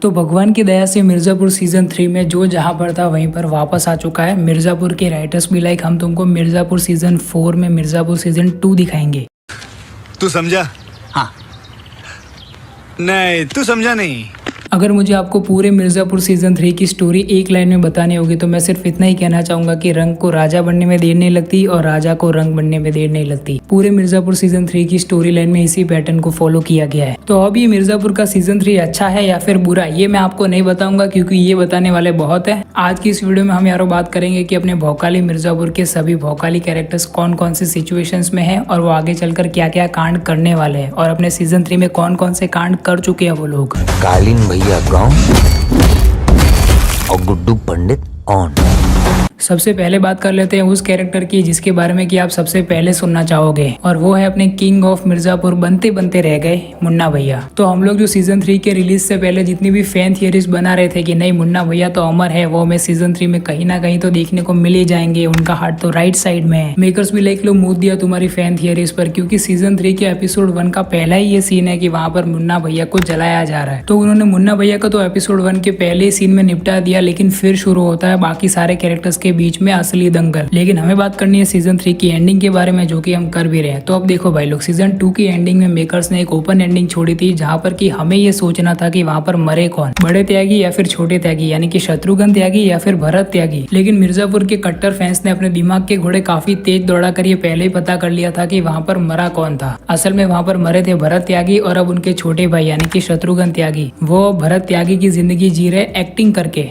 तो भगवान की दया से मिर्ज़ापुर सीज़न 3 में जो जहाँ पर था वहीं पर वापस आ चुका है। मिर्ज़ापुर के राइटर्स भी लाइक हम तुमको मिर्ज़ापुर सीज़न 4 में मिर्ज़ापुर सीज़न 2 दिखाएंगे। तू समझा? हाँ। नहीं, तू समझा नहीं। अगर मुझे आपको पूरे मिर्ज़ापुर सीज़न 3 की स्टोरी एक लाइन में बतानी होगी तो मैं सिर्फ इतना ही कहना चाहूँगा कि रंग को राजा बनने में देर नहीं लगती और राजा को रंग बनने में देर नहीं लगती। पूरे मिर्ज़ापुर सीज़न 3 की स्टोरी लाइन में इसी पैटर्न को फॉलो किया गया है। तो अब ये मिर्ज़ापुर का सीज़न 3 अच्छा है या फिर बुरा, ये मैं आपको नहीं बताऊंगा क्योंकि ये बताने वाले बहुत है। आज की इस वीडियो में हम यारों बात करेंगे कि अपने भौकाली मिर्ज़ापुर के सभी भौकाली कैरेक्टर्स कौन कौन से सिचुएशंस में है और वो आगे चलकर क्या क्या कांड करने वाले हैं और अपने सीज़न 3 में कौन कौन से कांड कर चुके हैं वो लोग। कालीन भैया गाँव और गुड्डू पंडित ऑन। सबसे पहले बात कर लेते हैं उस कैरेक्टर की जिसके बारे में कि आप सबसे पहले सुनना चाहोगे और वो है अपने किंग ऑफ मिर्ज़ापुर बनते बनते रह गए मुन्ना भैया। तो हम लोग जो सीजन 3 के रिलीज से पहले जितनी भी फैन थियरीज बना रहे थे कि नहीं मुन्ना भैया तो अमर है, वो हमें सीजन 3 में कहीं ना कहीं तो देखने को मिल ही जाएंगे, उनका हार्ट तो राइट साइड में है। मेकर्स भी लाइक लो मूव दिया तुम्हारी फैन थियरीज पर, क्योंकि सीजन 3 के एपिसोड 1 का पहला ही ये सीन है कि वहाँ पर मुन्ना भैया को जलाया जा रहा है। तो उन्होंने मुन्ना भैया का तो एपिसोड 1 के पहले ही सीन में निपटा दिया, लेकिन फिर शुरू होता है बाकी सारे कैरेक्टर्स के बीच में असली दंगल। लेकिन हमें बात करनी है सीजन 3 की एंडिंग के बारे में, जो कि हम कर भी रहे हैं। तो अब देखो भाई लोग, सीजन 2 की एंडिंग में मेकर्स ने एक ओपन एंडिंग छोड़ी थी जहां पर कि हमें ये सोचना था कि वहां पर मरे कौन, बड़े त्यागी या फिर छोटे त्यागी, यानी कि शत्रुघ्न त्यागी या फिर भरत त्यागी। लेकिन मिर्जापुर के कट्टर फैंस ने अपने दिमाग के घोड़े काफी तेज दौड़ा कर ये पहले ही पता कर लिया था कि वहां पर मरा कौन था। असल में वहां पर मरे थे भरत त्यागी और अब उनके छोटे भाई यानी कि शत्रुघ्न त्यागी, वो भरत त्यागी की जिंदगी जी रहे एक्टिंग करके।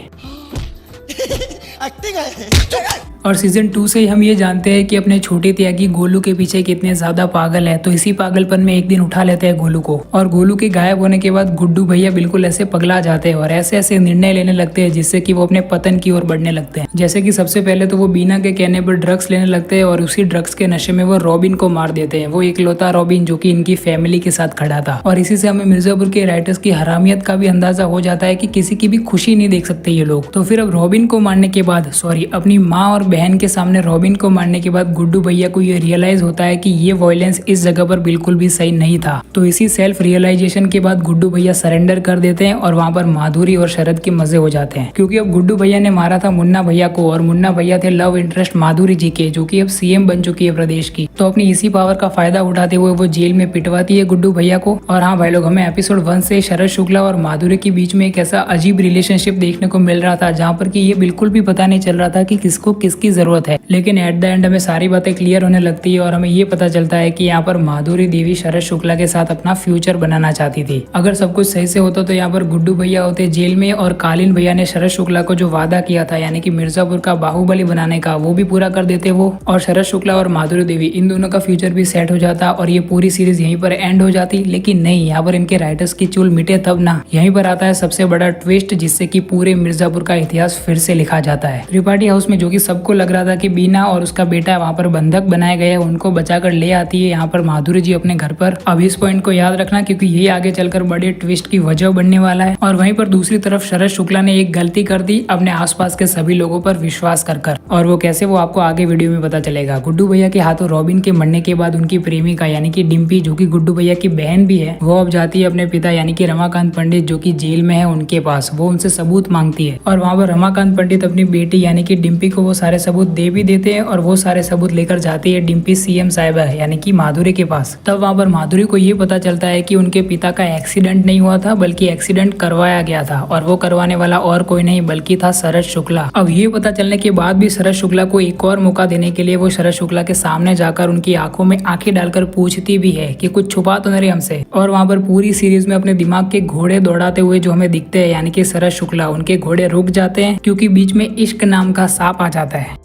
और सीजन 2 से ही हम ये जानते हैं कि अपने छोटे त्यागी गोलू के पीछे कितने ज्यादा पागल है। तो इसी पागलपन में एक दिन उठा लेते हैं गोलू को, और गोलू के गायब होने के बाद गुड्डू भैया बिल्कुल ऐसे पगला जाते हैं और ऐसे ऐसे निर्णय लेने लगते हैं जिससे कि वो अपने पतन की ओर बढ़ने लगते हैं। जैसे कि सबसे पहले तो वो बीना के कहने पर ड्रग्स लेने लगते हैं और उसी ड्रग्स के नशे में वो रॉबिन को मार देते हैं, वो इकलौता रॉबिन जो कि इनकी फैमिली के साथ खड़ा था। और इसी से हमें मिर्जापुर के राइटर्स की हरामियत का भी अंदाजा हो जाता है कि किसी की भी खुशी नहीं देख सकते ये लोग। तो फिर अब रॉबिन को मारने के बाद, अपनी माँ और बहन के सामने रॉबिन को मारने के बाद गुड्डू भैया को ये रियलाइज होता है कि ये वायलेंस इस जगह पर बिल्कुल भी सही नहीं था। तो इसी सेल्फ रियलाइजेशन के बाद गुड्डू भैया सरेंडर कर देते हैं और वहाँ पर माधुरी और शरद के मजे हो जाते हैं, क्योंकि अब गुड्डू भैया ने मारा था मुन्ना भैया को और मुन्ना भैया थे लव इंटरेस्ट माधुरी जी के, जो कि अब सीएम बन चुकी है प्रदेश की। तो अपनी इसी पावर का फायदा उठाते हुए वो जेल में पिटवाती है गुड्डू भैया को। और हाँ भाई लोग, हमें एपिसोड 1 से शरद शुक्ला और माधुरी के बीच में एक ऐसा अजीब रिलेशनशिप देखने को मिल रहा था जहाँ पर कि ये बिल्कुल भी पता नहीं चल रहा था कि किसको किसकी जरूरत है। लेकिन एट द एंड हमें सारी बातें क्लियर होने लगती है और हमें ये पता चलता है कि यहाँ पर माधुरी देवी शरद शुक्ला के साथ अपना फ्यूचर बनाना चाहती थी। अगर सब कुछ सही से होता तो यहाँ पर गुड्डू भैया होते जेल में और कालीन भैया ने शरद शुक्ला को जो वादा किया था यानी कि मिर्जापुर का बाहुबली बनाने का, वो भी पूरा कर देते वो, और शरद शुक्ला और माधुरी देवी इन दोनों का फ्यूचर भी सेट हो जाता और ये पूरी सीरीज यहीं पर एंड हो जाती। लेकिन नहीं, यहाँ पर इनके राइटर्स की चूल मिटे तब ना, यहीं पर आता है सबसे बड़ा ट्विस्ट जिससे कि पूरे मिर्जापुर का इतिहास फिर से लिखा जाता है। त्रिपाठी हाउस में जो कि सबको लग रहा था कि बीना और उसका बेटा वहाँ पर बंधक बनाए गए हैं, उनको बचाकर ले आती है यहाँ पर माधुरी जी अपने घर पर। अब इस पॉइंट को याद रखना क्योंकि ये आगे चलकर बड़े ट्विस्ट की वजह बनने वाला है। और वहीं पर दूसरी तरफ शरद शुक्ला ने एक गलती कर दी अपने आसपास के सभी लोगों पर विश्वास कर, और वो कैसे, वो आपको आगे वीडियो में पता चलेगा। गुड्डू भैया के हाथों रॉबिन के मरने के बाद उनकी प्रेमिका यानी कि डिम्पी, जो कि गुड्डू भैया की बहन भी है, वो अब जाती है अपने पिता यानी कि रमाकांत पंडित जो कि जेल में है उनके पास। वो उनसे सबूत मांगती है और वहाँ पर रमाकांत पंडित अपनी बेटी यानी कि डिम्पी को वो सारे सबूत दे भी देते हैं और वो सारे सबूत लेकर जाती है डिम्पी सीएम साहिबा यानी कि माधुरी के पास। तब वहाँ पर माधुरी को ये पता चलता है कि उनके पिता का एक्सीडेंट नहीं हुआ था बल्कि एक्सीडेंट करवाया गया था, और वो करवाने वाला और कोई नहीं बल्कि था शरद शुक्ला। अब ये पता चलने के बाद भी शरद शुक्ला को एक और मौका देने के लिए वो शरद शुक्ला के सामने जाकर उनकी आंखों में आंखें डालकर पूछती भी है कि कुछ छुपा तो नहीं हमसे। और वहाँ पर पूरी सीरीज में अपने दिमाग के घोड़े दौड़ाते हुए जो हमें दिखते हैं यानी कि शरद शुक्ला, उनके घोड़े रुक जाते हैं क्योंकि बीच में इश्क नाम का सांप आ जाता है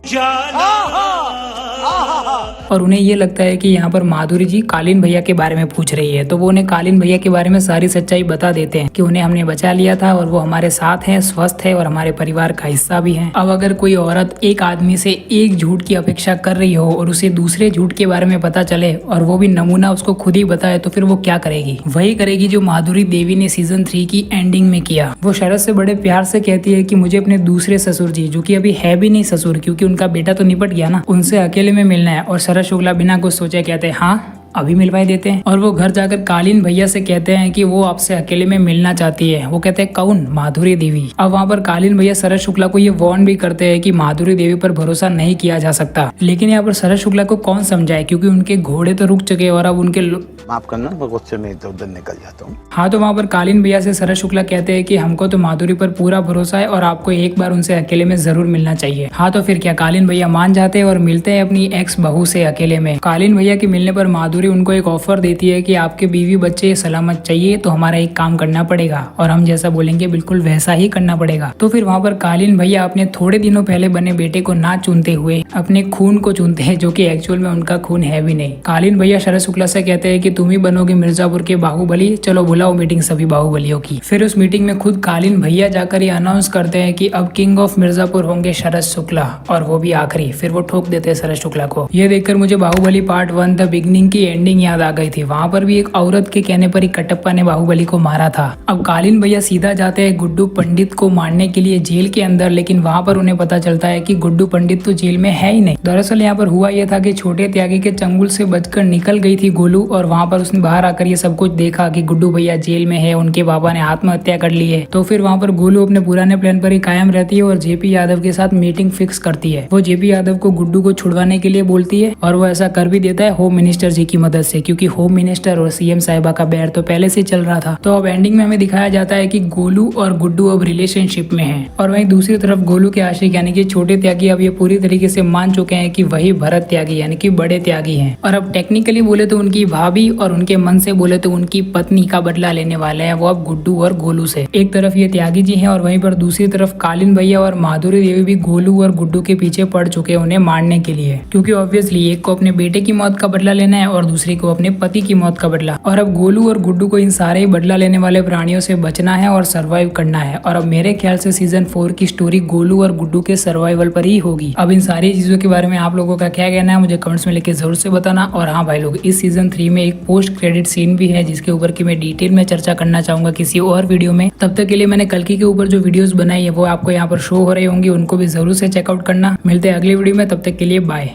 और उन्हें ये लगता है कि यहाँ पर माधुरी जी कालीन भैया के बारे में पूछ रही है। तो वो उन्हें कालीन भैया के बारे में सारी सच्चाई बता देते हैं कि उन्हें हमने बचा लिया था और वो हमारे साथ हैं, स्वस्थ है और हमारे परिवार का हिस्सा भी है। अब अगर कोई औरत एक आदमी से एक झूठ की अपेक्षा कर रही हो और उसे दूसरे झूठ के बारे में पता चले और वो भी नमूना उसको खुद ही बताए, तो फिर वो क्या करेगी? वही करेगी जो माधुरी देवी ने सीजन 3 की एंडिंग में किया। वो शरद से बड़े प्यार से कहती है कि मुझे अपने दूसरे ससुर जी, जो कि अभी है भी नहीं ससुर क्योंकि उनका बेटा तो निपट गया ना, उनसे अकेले में मिलना है। और शरद शुक्ला बिना कुछ सोचे कहते हैं हाँ अभी मिलवाई देते हैं। और वो घर जाकर कालीन भैया से कहते हैं कि वो आपसे अकेले में मिलना चाहती है। वो कहते हैं कौन? माधुरी देवी। अब वहाँ पर कालीन भैया शरद शुक्ला को ये वार्न भी करते हैं कि माधुरी देवी पर भरोसा नहीं किया जा सकता। लेकिन यहाँ पर शरद शुक्ला को कौन समझाए, क्योंकि उनके घोड़े तो रुक चुके और अब उनके माफ करना, मैं गुस्से में इधर उधर निकल जाता हूँ। हाँ, तो वहाँ पर कालीन भैया से शरद शुक्ला कहते हैं कि हमको तो माधुरी पर पूरा भरोसा है और आपको एक बार उनसे अकेले में जरूर मिलना चाहिए। हाँ, तो फिर क्या, कालीन भैया मान जाते हैं और मिलते हैं अपनी एक्स बहू से अकेले में। कालीन भैया के मिलने पर माधुरी उनको एक ऑफर देती है कि आपके बीवी बच्चे सलामत चाहिए तो हमारा एक काम करना पड़ेगा और हम जैसा बोलेंगे बिल्कुल वैसा ही करना पड़ेगा। तो फिर वहाँ पर कालीन भैया अपने थोड़े दिनों पहले बने बेटे को ना चुनते हुए अपने खून को चुनते हैं, जो कि एक्चुअल में उनका खून है भी नहीं। कालीन भैया शरद शुक्ला से कहते हैं कि तुम ही बनोगे मिर्जापुर के बाहुबली, चलो बुलाओ मीटिंग सभी बाहुबलियों की। फिर उस मीटिंग में खुद कालीन भैया जाकर ये अनाउंस करते हैं कि अब किंग ऑफ मिर्जापुर होंगे शरद शुक्ला, और वो भी आखिरी। फिर वो ठोक देते हैं शरद शुक्ला को। ये देखकर मुझे बाहुबली पार्ट 1 द बिगनिंग की एंडिंग याद आ गई थी। वहाँ पर भी एक औरत के कहने पर ही कटप्पा ने बाहुबली को मारा था। अब कालीन भैया सीधा जाते हैं गुड्डू पंडित को मारने के लिए जेल के अंदर, लेकिन वहाँ पर उन्हें पता चलता है कि गुड्डू पंडित तो जेल में है ही नहीं। दरअसल यहाँ पर हुआ यह था कि छोटे त्यागी के चंगुल से बचकर निकल गई थी गोलू, और वहाँ पर उसने बाहर आकर ये सब कुछ देखा कि गुड्डू भैया जेल में है, उनके बाबा ने आत्महत्या कर ली है। तो फिर वहाँ पर गोलू अपने पुराने प्लान पर ही कायम रहती है और जेपी यादव के साथ मीटिंग फिक्स करती है। वो जेपी यादव को गुड्डू को छुड़वाने के लिए बोलती है और वो ऐसा कर भी देता है होम मिनिस्टर जी की मदद से, क्योंकि होम मिनिस्टर और सीएम साहिबा का बैर तो पहले से चल रहा था। तो अब एंडिंग में हमें दिखाया जाता है कि गोलू और गुड्डू अब रिलेशनशिप में हैं, और वहीं दूसरी तरफ गोलू के आशिक यानी कि छोटे त्यागी अब ये पूरी तरीके से मान चुके हैं कि वही भरत त्यागी यानी कि बड़े त्यागी हैं, और अब टेक्निकली बोले तो उनकी भाभी और उनके मन से बोले तो उनकी पत्नी का बदला लेने वाले हैं वो अब गुड्डू और गोलू से। एक तरफ ये त्यागी जी हैं और वहीं पर दूसरी तरफ कालीन भैया और माधुरी देवी भी गोलू और गुड्डू के पीछे पड़ चुके हैं उन्हें मारने के लिए, क्योंकि ऑब्वियसली एक को अपने बेटे की मौत का बदला लेना है और दूसरी को अपने पति की मौत का बदला। और अब गोलू और गुड्डू को इन सारे ही बदला लेने वाले प्राणियों से बचना है और सर्वाइव करना है। और अब मेरे ख्याल से सीजन 4 की स्टोरी गोलू और गुड्डू के सर्वाइवल पर ही होगी। अब इन सारी चीजों के बारे में आप लोगों का क्या कहना है मुझे कमेंट्स में लिखकर जरूर से बताना। और हाँ भाई लोग, इस सीजन 3 में एक पोस्ट क्रेडिट सीन भी है जिसके ऊपर की मैं डिटेल में चर्चा करना चाहूंगा किसी और वीडियो में। तब तक के लिए मैंने कल्कि के ऊपर जो वीडियोस बनाई है वो आपको यहाँ पर शो हो रही होंगी, उनको भी जरूर से चेकआउट करना। मिलते हैं अगली वीडियो में, तब तक के लिए बाय।